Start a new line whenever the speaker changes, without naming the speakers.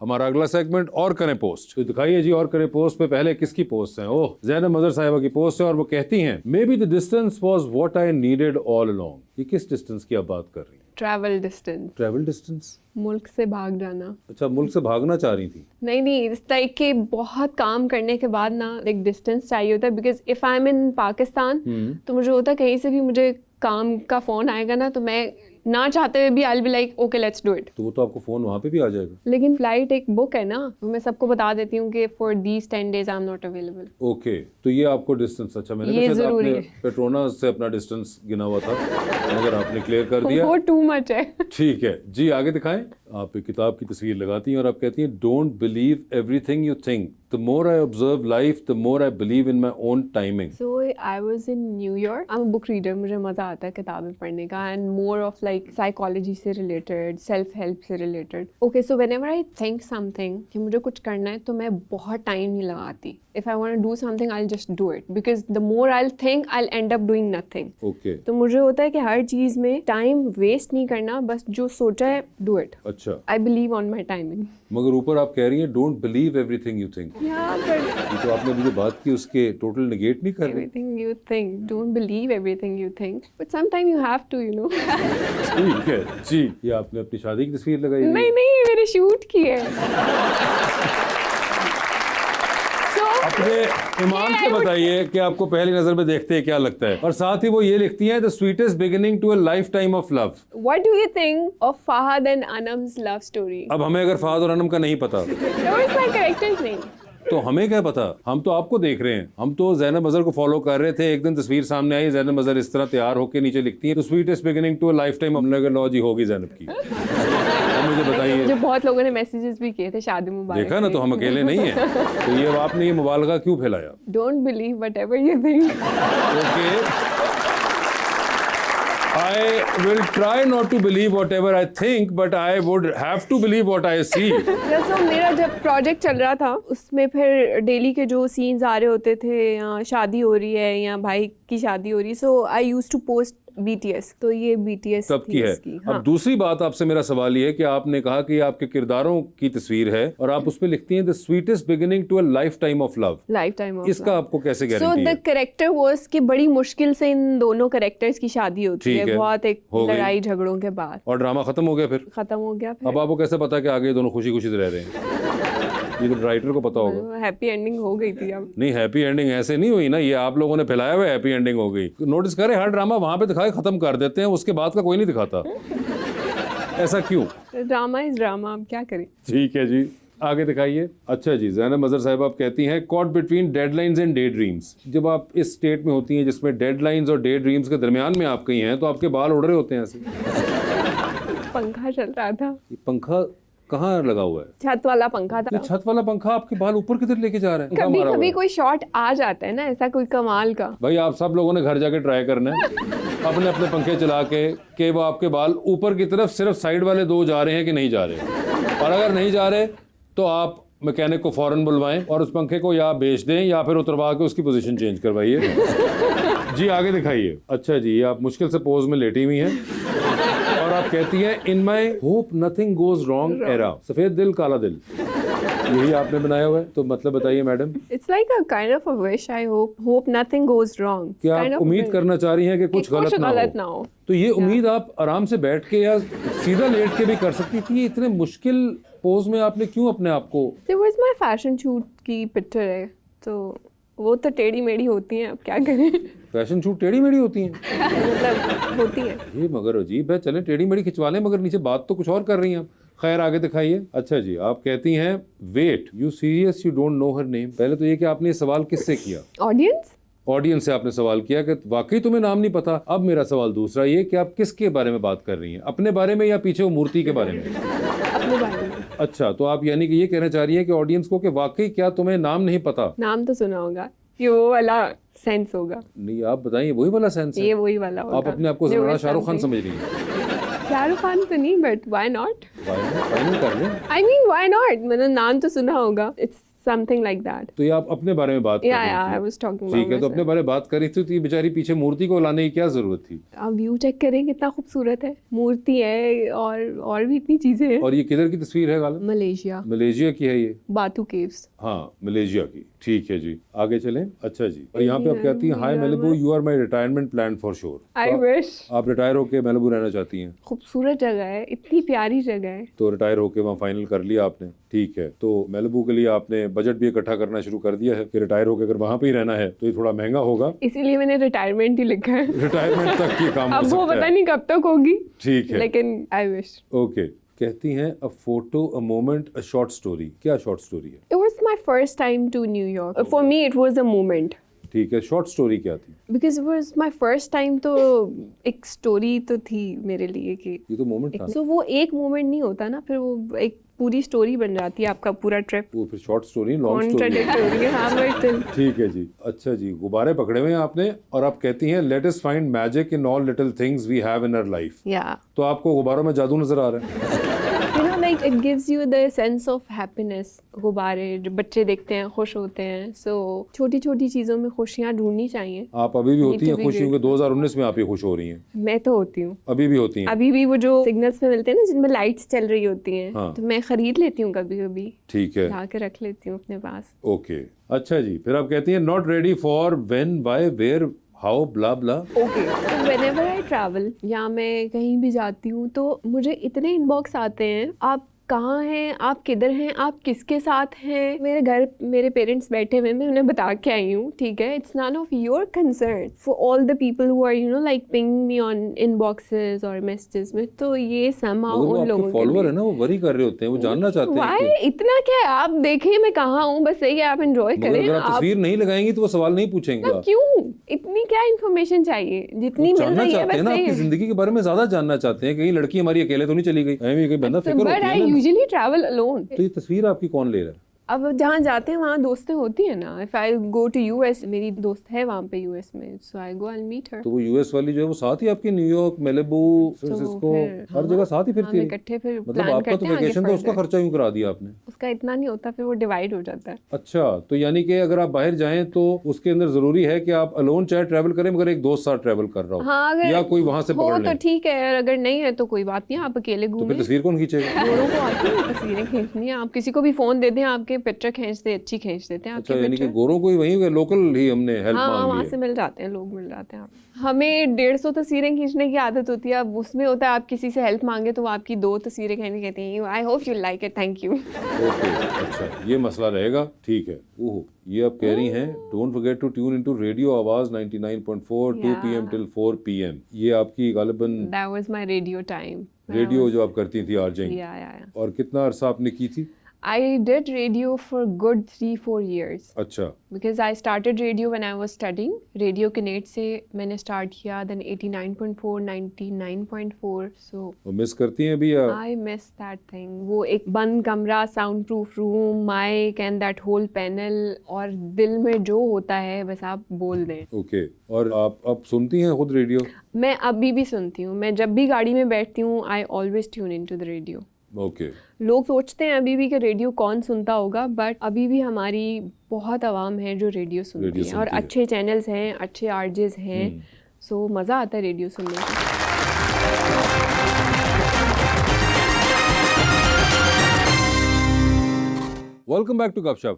हमारा अगला सेगमेंट और करें पोस्ट। तो दिखाइए जी और करें पोस्ट पे पहले किसकी पोस्ट है? ओह, ज़ैनब मज़हर साहिबा की पोस्ट है और वो कहती हैं, may be the distance was what I needed all along. ये किस डिस्टेंस की आप बात कर रही हैं?
Travel distance.
Travel distance?
मुल्क से भाग जाना।
अच्छा, मुल्क से भागना चाह रही थी?
नहीं, इस टाइप के बहुत काम करने के बाद ना एक डिस्टेंस चाहिए होता है, बिकॉज इफ आई एम इन पाकिस्तान तो मुझे होता है कहीं से भी मुझे काम का फोन आएगा ना तो मैं ना चाहते हुए भी I will be like okay let's do it.
तो वो तो आपको फोन वहाँ पे भी आ जाएगा।
लेकिन फ्लाइट एक बुक है ना, तो मैं सबको बता देती हूँ कि for these 10 days I am not available.
Okay, तो ये आपको डिस्टेंस, अच्छा मैंने
ये
कहा शायद
जरूरी
आपने
है।
पेट्रोनास से अपना डिस्टेंस गिना हुआ था, मगर आपने क्लियर कर दिया।
वो टू मच है।
ठीक है जी, आगे दिखाएं। आप एक किताब की तस्वीर लगाती हैं और आप कहती हैं, don't believe everything you think, the more I observe life the more I believe in my own timing.
So I was in New York. I am book reader, मुझे मजा आता है किताबें पढ़ने का, and more of like psychology से related, self help से related. Okay, so whenever I think something कि मुझे कुछ करना है तो मैं बहुत टाइम नहीं लगाती। If I want to do something I will just do it, because the more I will think I will end up doing nothing.
Okay,
तो मुझे होता है कि हर चीज में टाइम वेस्ट नहीं करना, बस जो सोचा है डू इट।
अच्छा,
I believe on my timing.
मगर ऊपर आप कह रही हैं don't believe everything you think. ये तो आपने मुझे बात की उसके टोटल नेगेट नहीं कर रही।
Everything you think, don't believe everything you think, but sometimes you have to, you know.
ठीक है जी, ये आपने अपनी शादी की तस्वीर लगाई हुई है?
नहीं, मेरे शूट की है।
अपने ईमान से बताइए कि आपको पहली नजर में देखते हैं क्या लगता है। और साथ ही वो ये लिखती हैं, the sweetest beginning to a lifetime of love.
What do you think of Fahad and Anam's love story?
अब हमें अगर फहद और अनम का नहीं पता
That was my character's name.
तो हमें क्या पता, हम तो आपको देख रहे हैं। हम तो ज़ैनब मज़हर को फॉलो कर रहे थे, एक दिन तस्वीर सामने आई, ज़ैनब मज़हर इस तरह तैयार होकर नीचे लिखती है, तो sweetest beginning to a lifetime. हमने कहा लो जी, होगी ज़ैनब की। अब मुझे बताइए।
जो बहुत लोगों ने मैसेजेस भी किए थे शादी मुबारक।
देखा ना, तो हम अकेले नहीं हैं। तो ये आपने ये मुबालगा क्यों फैलाया?
Don't believe whatever you think.
Okay, I will try not to believe whatever I think, but I would have to believe what I see.
जैसा मेरा जब प्रोजेक्ट चल रहा था उसमें फिर डेली के जो सीन्स आ रहे होते थे, या शादी हो रही है या भाई की शादी हो रही है, so I used to post BTS। तो ये BTS
तब की है।
हाँ।
अब दूसरी बात आपसे मेरा सवाल ये है कि आपने कहा कि आपके किरदारों की तस्वीर है और आप उसमें लिखती हैं the sweetest beginning to a lifetime of love.
Lifetime of
इसका आपको कैसे
सो
गारंटी है?
द कैरेक्टर वाज कि बड़ी मुश्किल से इन दोनों कैरेक्टर्स की शादी होती है, बहुत एक लड़ाई झगड़ों के बाद,
और ड्रामा खत्म हो गया, फिर
खत्म हो गया।
अब आपको कैसे पता कि आगे दोनों खुशी खुशी रह रहे हैं? ये तो राइटर को पता होगा।
हैप्पी एंडिंग हो गई थी। अब
नहीं, हैप्पी एंडिंग ऐसे नहीं हुई ना, ये आप लोगों ने फैलाया हुआ हैप्पी एंडिंग हो गई। नोटिस करें, हर ड्रामा वहां पे दिखाए खत्म कर देते हैं, उसके बाद का कोई नहीं दिखाता। ऐसा क्यों?
ड्रामा इज ड्रामा, अब क्या करें।
ठीक है जी, आगे दिखाइए। अच्छा जी, ज़ैनब मज़हर साहिबा आप कहती हैं, caught between deadlines and day dreams. जब आप इस स्टेट में होती हैं जिसमें डेडलाइंस और डे ड्रीम्स के दरमियान में आप कहीं हैं, तो आपके बाल उड़ रहे होते हैं ऐसे।
पंखा चल रहा था।
ये पंखा कहाँ लगा हुआ है?
छत वाला पंखा था।
ये छत वाला पंखा आपके बाल ऊपर किधर लेके जा रहा है?
कभी कभी कोई शॉट आ जाता है ना ऐसा कोई कमाल का।
भाई आप सब लोगों ने घर जाके ट्राई करना है अपने अपने पंखे चला के कि वो आपके बाल ऊपर की तरफ सिर्फ साइड वाले दो जा रहे हैं कि नहीं जा रहे। और अगर नहीं जा रहे तो आप मैकेनिक को फौरन बुलवाएं और उस पंखे को या बेच दें या फिर उतरवा के उसकी पोजीशन चेंज करवाइए। जी आगे दिखाइए। अच्छा जी, आप मुश्किल से पोज में लेटी हुई हैं और आप कहती हैं, in my hope nothing goes wrong era, सफेद दिल काला दिल, यही आपने बनाया हुआ है। तो मतलब बताइए madam.
It's like a kind of a wish, I hope nothing goes wrong.
क्या आप उम्मीद करना चाह रही हैं कि कुछ गलत ना हो? तो ये उम्मीद आप आराम से बैठ के या सीधा लेट के भी कर सकती थी। इतने मुश्किल पोज में आपने क्यों अपने आप को?
There was my fashion shoot की पिक्चर है, तो वो तो टेढ़ी मेढ़ी होती हैं, अब क्या करें।
फैशन शूट टेढ़ी मेढ़ी होती हैं?
मतलब होती है।
ये मगर अजीब है। चलें टेढ़ी मेढ़ी खिंचवा लें, मगर नीचे बात तो कुछ और कर रही हैं आप। खैर आगे दिखाइए। अच्छा जी, आप कहती हैं, wait you serious, you don't know her name. पहले तो ये कि आपने ये सवाल किससे किया? ऑडियंस से आपने सवाल किया कि वाकई तुम्हें नाम नहीं पता। अब मेरा सवाल दूसरा ये कि आप किसके बारे में बात कर रही हैं, अपने बारे में या पीछे वो मूर्ति के बारे में?
अपने बारे में।
अच्छा, तो आप यानी कि ये कहना चाह रही हैं कि ऑडियंस को कि वाकई क्या तुम्हें नाम नहीं पता?
नाम तो सुना होगा, ये वो वाला सेंस होगा।
नहीं, आप बताइए, वही वाला सेंस है?
ये वही वाला होगा।
आप अपने आप को ज़रा शाहरुख खान समझ रही हैं?
शाहरुख खान तो नहीं, बट व्हाई नॉट?
फाइनल कर लें।
आई मीन व्हाई नॉट, मैंने नाम तो सुना होगा। It's something like that.
तो ये आप अपने बारे में बात कर
Yeah,
रही
yeah,
थी।
I was talking
ठीक
about
है, तो अपने
myself.
बारे में बात कर रही थी, तो ये बेचारी पीछे मूर्ति को लाने की क्या जरूरत थी?
आप व्यू चेक करें कितना खूबसूरत है, मूर्ति है और भी इतनी चीजें हैं।
और ये किधर की तस्वीर है गालिब?
मलेशिया,
मलेशिया की है ये?
बातू केव्स।
हाँ, मलेशिया की। ठीक है जी, आगे चलें। अच्छा जी, और यहाँ पे आप कहती हैं hi Malibu, you are my retirement plan for sure.
I wish।
आप रिटायर होके मैलिबू रहना चाहती हैं?
खूबसूरत जगह है, इतनी प्यारी जगह है।
तो रिटायर होके वहाँ फाइनल कर लिया आपने, ठीक है। तो मैलिबू के लिए आपने बजट भी इकट्ठा करना शुरू कर दिया है कि रिटायर होके अगर वहाँ पे ही रहना है तो ये थोड़ा महंगा होगा,
इसीलिए मैंने रिटायरमेंट ही लिखा है।
रिटायरमेंट तक ये काम हो
अब वो
सकता
पता
है।
नहीं कब तक होगी,
ठीक है,
लेकिन आई विश।
ओके। कहती हैं a photo, a moment, a short story. क्या शॉर्ट स्टोरी है?
It was my first time to New York. For me, it was a moment.
ठीक है, शॉर्ट स्टोरी क्या थी?
Because it was my first time, तो एक story तो थी मेरे लिए कि
ये तो मोमेंट था।
so वो एक मोमेंट नहीं होता ना, फिर वो एक पूरी स्टोरी बन जाती है आपका पूरा ट्रिप।
वो फिर short story, long story.
Contradictory, हाँ बट
ठीक है जी। अच्छा जी, गुब्बारे पकड़े हुए हैं आपने और आप कहती हैं let us find magic in all little things we have in our life.
या
तो आपको गुब्बारों में जादू नजर आ रहा है?
You know like it gives you the sense of happiness. गुब्बारे जो बच्चे देखते हैं खुश होते हैं, सो छोटी छोटी चीज़ों में खुशियाँ ढूंढनी चाहिए।
आप अभी भी होती
Need
हैं
to be
खुशी, क्योंकि 2019 में आप ये खुश हो रही हैं।
मैं तो होती हूँ,
अभी भी होती हैं?
अभी भी वो जो सिग्नल्स में मिलते हैं ना जिनमें लाइट्स चल रही होती हैं,
हाँ।
तो मैं खरीद लेती हूँ कभी कभी,
ठीक है,
ला के रख लेती हूँ अपने पास।
ओके। अच्छा जी, फिर आप कहती हैं not ready for when, why, where, how, blah blah.
Okay, तो व्हेनेवर आई ट्रैवल या मैं कहीं भी जाती हूँ तो मुझे इतने इनबॉक्स आते हैं, आप कहाँ हैं, आप किधर हैं, आप किसके साथ हैं। मेरे घर मेरे पेरेंट्स बैठे हुए, मैं उन्हें बता के आई हूँ, ठीक है। It's none of your concern for all the people who are you know like ping me on inboxes और मैसेजेस में। तो ये समहाउ
मगर वो
उन लोगों
आपके
के
फॉलोअर
लिए
है ना, वो वरी कर रहे होते हैं, वो जानना चाहते हैं
Why?
कि
इतना क्या है, आप देखिए मैं कहाँ हूँ, बस यही है, आप एंजॉय
मगर
करें।
अगर आप
आप
तस्वीर नहीं लगाएंगी तो वो सवाल नहीं पूछेंगे। आप
क्यों, इतनी क्या इन्फॉर्मेशन चाहिए, जितनी
वो
मिल
जानना
रही है
चाहते हैं
बस
ना,
सही
आपकी
है।
जिंदगी के बारे में ज्यादा जानना चाहते हैं। कहीं लड़की हमारी अकेले तो नहीं चली गई, ऐਵੇਂ कहीं बंदा फिक्र
बट
होती
आई
है ना।
Usually travel alone.
तो ये तस्वीर आपकी कौन ले रहा है?
अब जहाँ जाते हैं वहाँ दोस्तें होती है ना। If I go to US, मेरी दोस्त है वहाँ पे यूएस में, सो आई गो, आई विल मीट हर।
तो वो यूएस वाली जो है वो साथ ही आपकी न्यूयॉर्क, मैलिबू, फ्रांसिस्को, हर जगह साथ ही फिरती
हम
है?
इकट्ठे फिर
मतलब
प्लान
आपका तो
करते हैं आगे
वेकेशन था, उसका
further।
खर्चा क्यों करा दिया आपने?
उसका इतना नहीं होता, फिर वो डिवाइड हो जाता है।
अच्छा, तो यानी कि अगर आप बाहर जाएं तो उसके अंदर जरूरी है कि आप अलोन चाहे ट्रैवल करें, मगर एक दोस्त साथ ट्रैवल कर रहा हो,
हाँ, अगर
या कोई वहां से
हो
पकड़
तो
ले।
ठीक है, और अगर नहीं है तो कोई बात नहीं, आप अकेले
तो फिर
घूमें।
तस्वीर कौन खींचेगा?
लोगों को आती है तस्वीरें खींचनी। आप किसी को भी फोन दे दें, आपके पिक्चर खींच दे, अच्छी खींच देते हैं
अच्छा,
आपके
यानी कि
पिक्चर।
गोरों को ही वहीं लोकल ही हमने हेल्प
हाँ,
मांग
वहाँ
ली
से
है।
मिल जाते हैं, लोग मिल जाते हैं। हमें 150 तस्वीरें खींचने की आदत होती है। अब उसमें होता है आप किसी से हेल्प मांगे तो वो आपकी 2 तस्वीरें खींचने कहते हैं, I hope you like it, thank you.
Okay, अच्छा, ये मसला रहेगा, ठीक है। ओह, ये आप कह रही हैं don't forget to tune into radio Awaaz 99.4 2 PM till 4 PM। ये आपकी गालिबन
that was my radio time.
Radio जो आप करती थी आरजे,
या
और कितना अरसा आपने की थी?
I did radio for good 3-4 years
अच्छा,
because I started radio when I was studying. Radio Connect से मैंने start किया, then 89.4, 99.4. So
वो मिस करती हैं अभी या?
I miss that thing. वो एक बंद कमरा, sound proof room, mic and that whole panel, और दिल में जो होता है बस आप बोल दें।
ओके, और आप अब सुनती हैं खुद रेडियो?
मैं अभी भी सुनती हूँ। मैं जब भी गाड़ी में बैठती हूँ, I always tune into the radio.
Okay,
लोग सोचते हैं अभी भी कि रेडियो कौन सुनता होगा, बट अभी भी हमारी बहुत आवाम है जो रेडियो सुनती
रेडियो
है, और
सुनती है।
अच्छे चैनल्स हैं, अच्छे आरजेस हैं, सो मज़ा आता है रेडियो सुनने में।
वेलकम बैक टू गपशप।